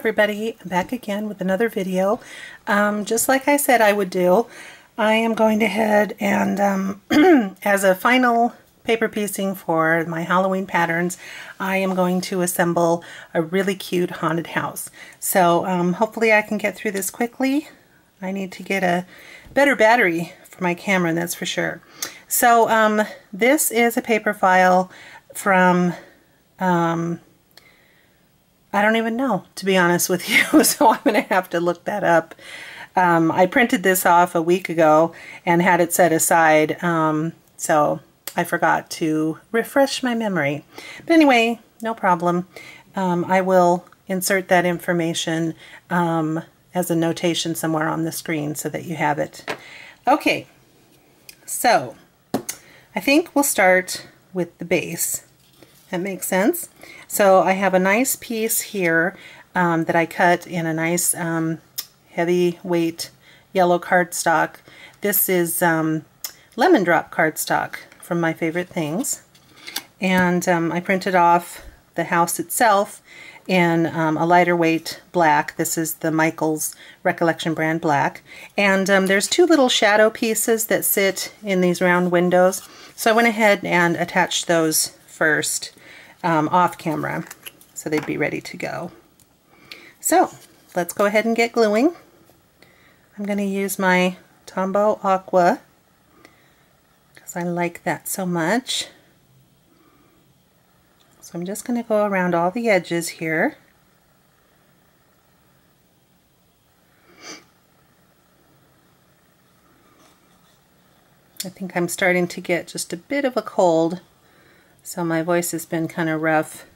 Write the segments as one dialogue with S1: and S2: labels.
S1: everybody, I'm back again with another video. Just like I said I would do, I am going to head and as a final paper piecing for my Halloween patterns, I am going to assemble a really cute haunted house. So hopefully I can get through this quickly. I need to get a better battery for my camera, that's for sure. So this is a paper file from I don't even know, to be honest with you, so I'm going to have to look that up. I printed this off a week ago and had it set aside, so I forgot to refresh my memory. But anyway, no problem. I will insert that information as a notation somewhere on the screen so that you have it. Okay, so I think we'll start with the base. That makes sense. So I have a nice piece here that I cut in a nice heavy weight yellow cardstock. This is lemon drop cardstock from My Favorite Things. And I printed off the house itself in a lighter weight black. This is the Michaels Recollection brand black. And there's two little shadow pieces that sit in these round windows. So I went ahead and attached those first off camera so they'd be ready to go. So let's go ahead and get gluing. I'm going to use my Tombow Aqua because I like that so much. So I'm just going to go around all the edges here. I think I'm starting to get just a bit of a cold, so my voice has been kind of rough.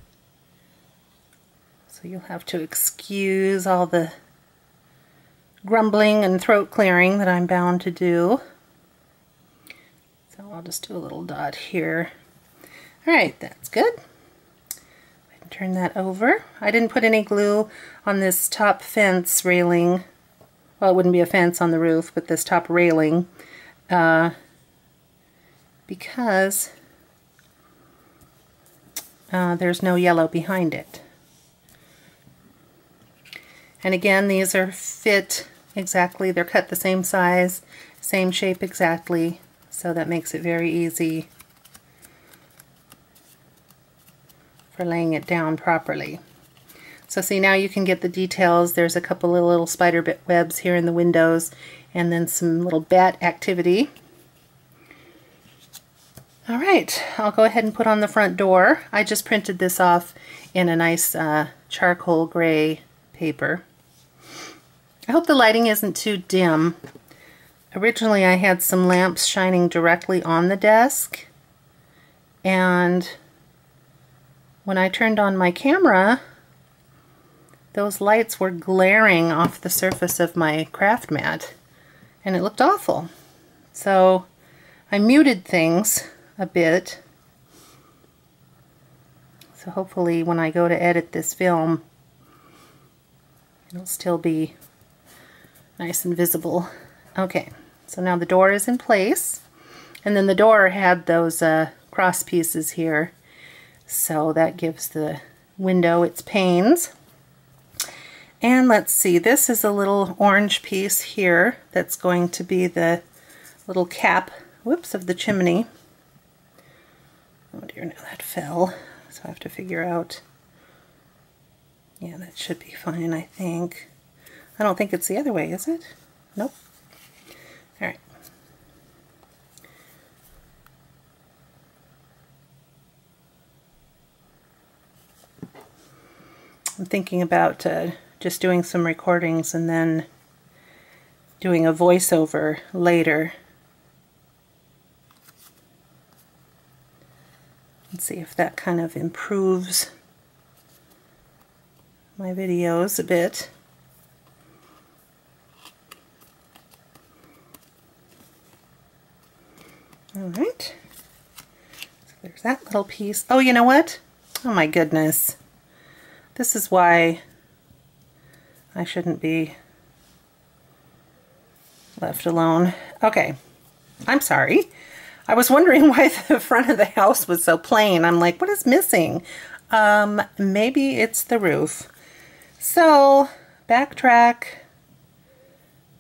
S1: So you'll have to excuse all the grumbling and throat clearing that I'm bound to do. So I'll just do a little dot here. Alright, that's good. I can turn that over. I didn't put any glue on this top fence railing. Well, it wouldn't be a fence on the roof, but this top railing. Because there's no yellow behind it. And again, these are fit exactly. They're cut the same size, same shape exactly, so that makes it very easy for laying it down properly. So see, now you can get the details. There's a couple of little spider webs here in the windows, and then some little bat activity. Alright, I'll go ahead and put on the front door. I just printed this off in a nice charcoal gray paper. I hope the lighting isn't too dim. Originally I had some lamps shining directly on the desk, and when I turned on my camera, those lights were glaring off the surface of my craft mat, and it looked awful. So I muted things a bit, so hopefully when I go to edit this film it'll still be nice and visible. Okay, so now the door is in place, and then the door had those cross pieces here, so that gives the window its panes. And let's see, this is a little orange piece here that's going to be the little cap, whoops, of the chimney. Oh dear, now that fell, so I have to figure out. Yeah, that should be fine, I think. I don't think it's the other way, is it? Nope. Alright. I'm thinking about just doing some recordings and then doing a voiceover later. Let's see if that kind of improves my videos a bit. Alright, so there's that little piece. Oh, you know what? Oh my goodness. This is why I shouldn't be left alone. Okay, I'm sorry. I was wondering why the front of the house was so plain. I'm like, what is missing? Maybe it's the roof. So, backtrack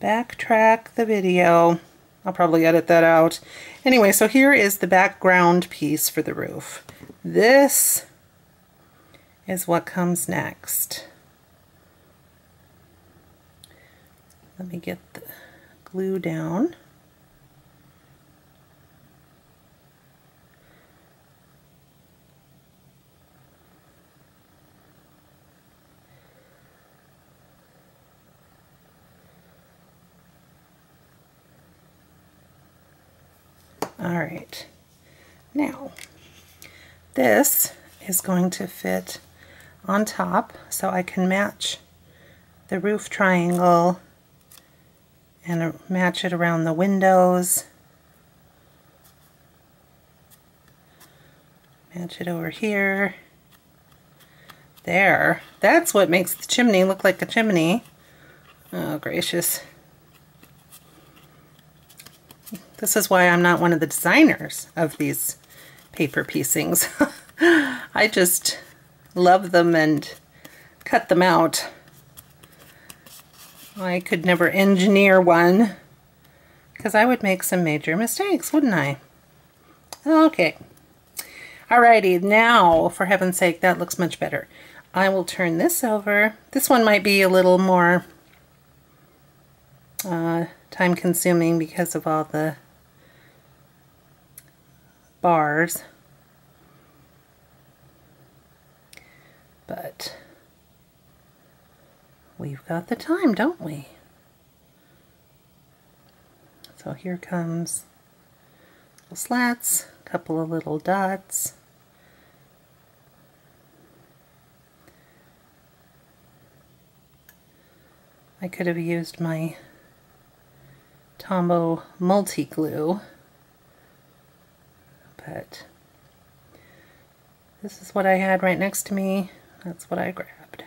S1: the video. I'll probably edit that out. Anyway, so here is the background piece for the roof. This is what comes next. Let me get the glue down. All right, now this is going to fit on top so I can match the roof triangle and match it around the windows. Match it over here. There. That's what makes the chimney look like a chimney. Oh, gracious. This is why I'm not one of the designers of these paper piecings. I just love them and cut them out. I could never engineer one because I would make some major mistakes, wouldn't I? Okay. Alrighty, now, for heaven's sake, that looks much better. I will turn this over. This one might be a little more time consuming because of all the bars, but we've got the time, don't we? So here comes little slats, a couple of little dots. I could have used my Tombow multi-glue, but this is what I had right next to me. That's what I grabbed.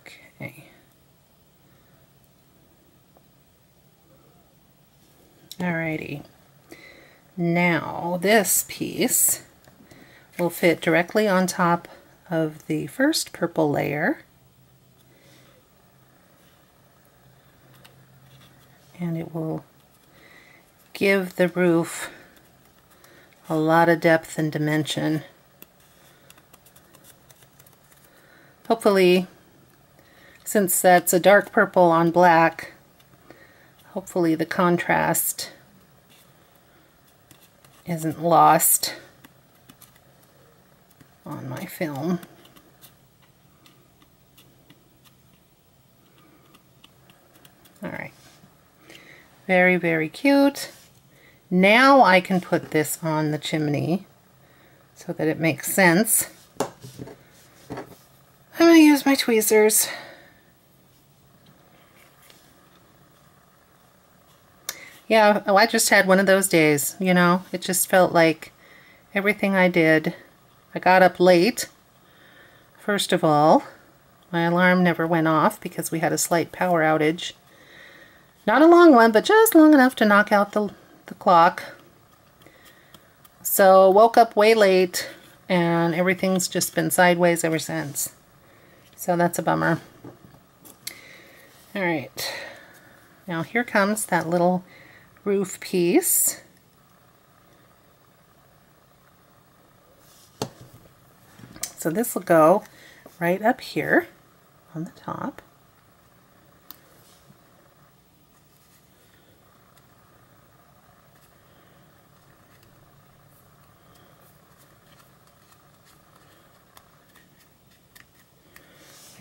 S1: Okay. Alrighty. Now this piece will fit directly on top of the first purple layer. And it will give the roof a lot of depth and dimension. Hopefully, since that's a dark purple on black, hopefully the contrast isn't lost on my film. All right. Very, very cute. Now I can put this on the chimney so that it makes sense. I'm going to use my tweezers. Yeah, oh, I just had one of those days, you know. It just felt like everything I did. I got up late. First of all, my alarm never went off because we had a slight power outage. Not a long one, but just long enough to knock out the clock. So woke up way late and everything's just been sideways ever since. So that's a bummer. Alright, now here comes that little roof piece. So this will go right up here on the top.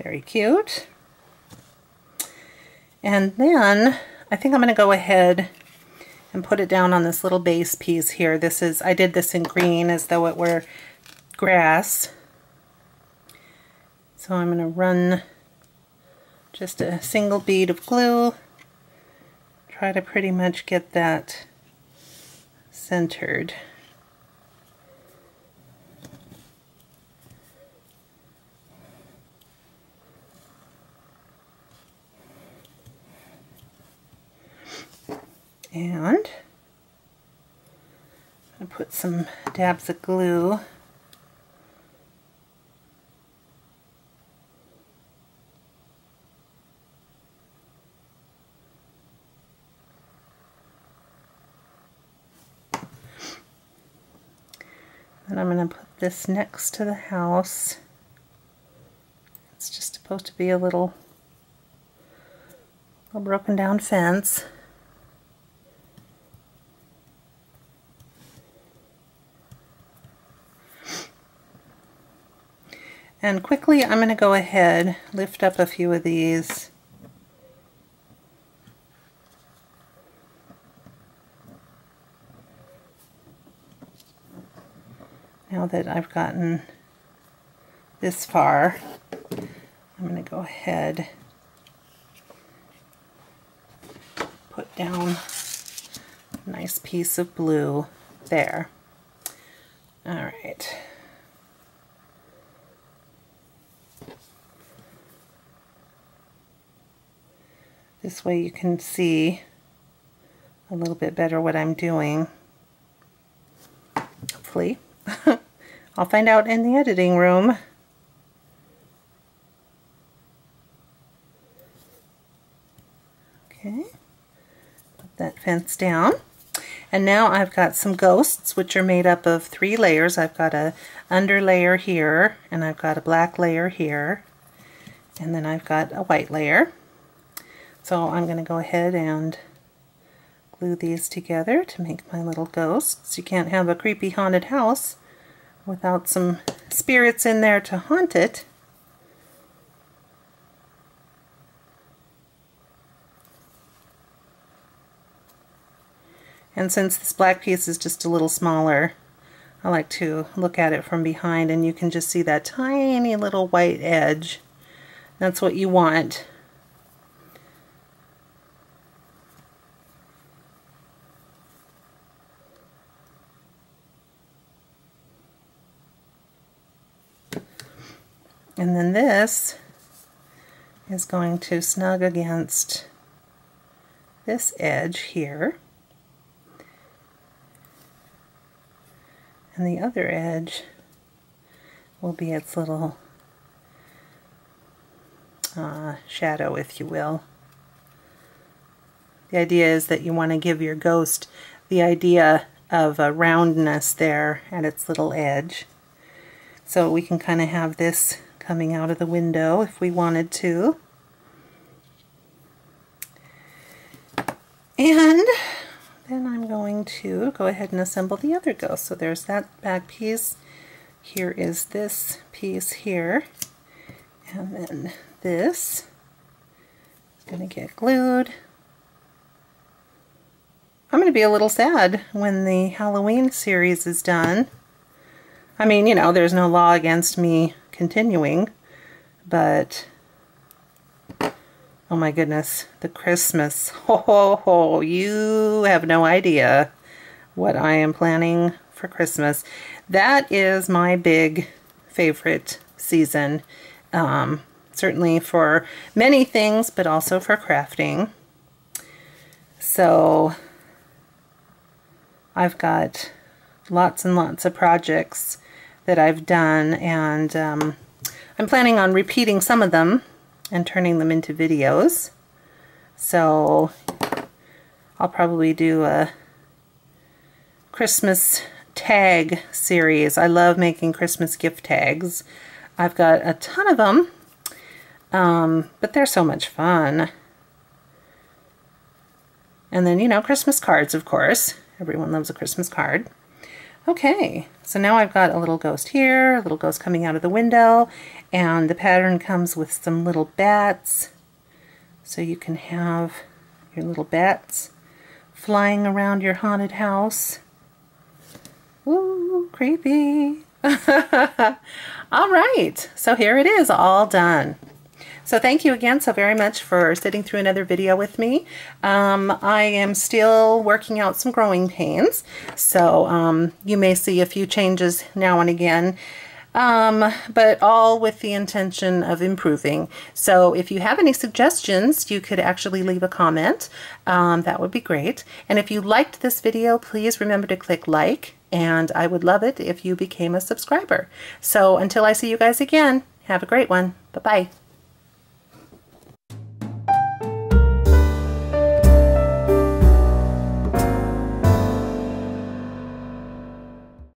S1: Very cute. And then I think I'm going to go ahead and put it down on this little base piece here. This is, I did this in green as though it were grass. So I'm going to run just a single bead of glue. Try to pretty much get that centered. And I put some dabs of glue. And I'm going to put this next to the house. It's just supposed to be a little broken down fence. And quickly I'm going to go ahead, lift up a few of these. Now that I've gotten this far, I'm going to go ahead, put down a nice piece of blue there. All right. This way you can see a little bit better what I'm doing, hopefully. I'll find out in the editing room. Okay, put that fence down. And now I've got some ghosts, which are made up of 3 layers. I've got a under layer here, and I've got a black layer here, and then I've got a white layer. So I'm going to go ahead and glue these together to make my little ghosts. You can't have a creepy haunted house without some spirits in there to haunt it. And since this black piece is just a little smaller, I like to look at it from behind, and you can just see that tiny little white edge. That's what you want. And then this is going to snug against this edge here. And the other edge will be its little shadow, if you will. The idea is that you want to give your ghost the idea of a roundness there at its little edge. So we can kind of have this coming out of the window if we wanted to. And then I'm going to go ahead and assemble the other ghost. So there's that back piece. Here is this piece here. And then this is going to get glued. I'm going to be a little sad when the Halloween series is done. I mean, you know, there's no law against me continuing, but oh my goodness, the Christmas. Ho ho ho, you have no idea what I am planning for Christmas. That is my big favorite season. Certainly for many things, but also for crafting. So I've got lots and lots of projects that I've done, and I'm planning on repeating some of them and turning them into videos. So I'll probably do a Christmas tag series. I love making Christmas gift tags. I've got a ton of them, but they're so much fun. And then, you know, Christmas cards, of course. Everyone loves a Christmas card. Okay, so now I've got a little ghost here, a little ghost coming out of the window, and the pattern comes with some little bats. So you can have your little bats flying around your haunted house. Ooh, creepy. All right, so here it is, all done. So thank you again so very much for sitting through another video with me. I am still working out some growing pains, so you may see a few changes now and again, but all with the intention of improving. So if you have any suggestions, you could actually leave a comment. That would be great. And if you liked this video, please remember to click like and I would love it if you became a subscriber. So until I see you guys again, have a great one. Bye-bye.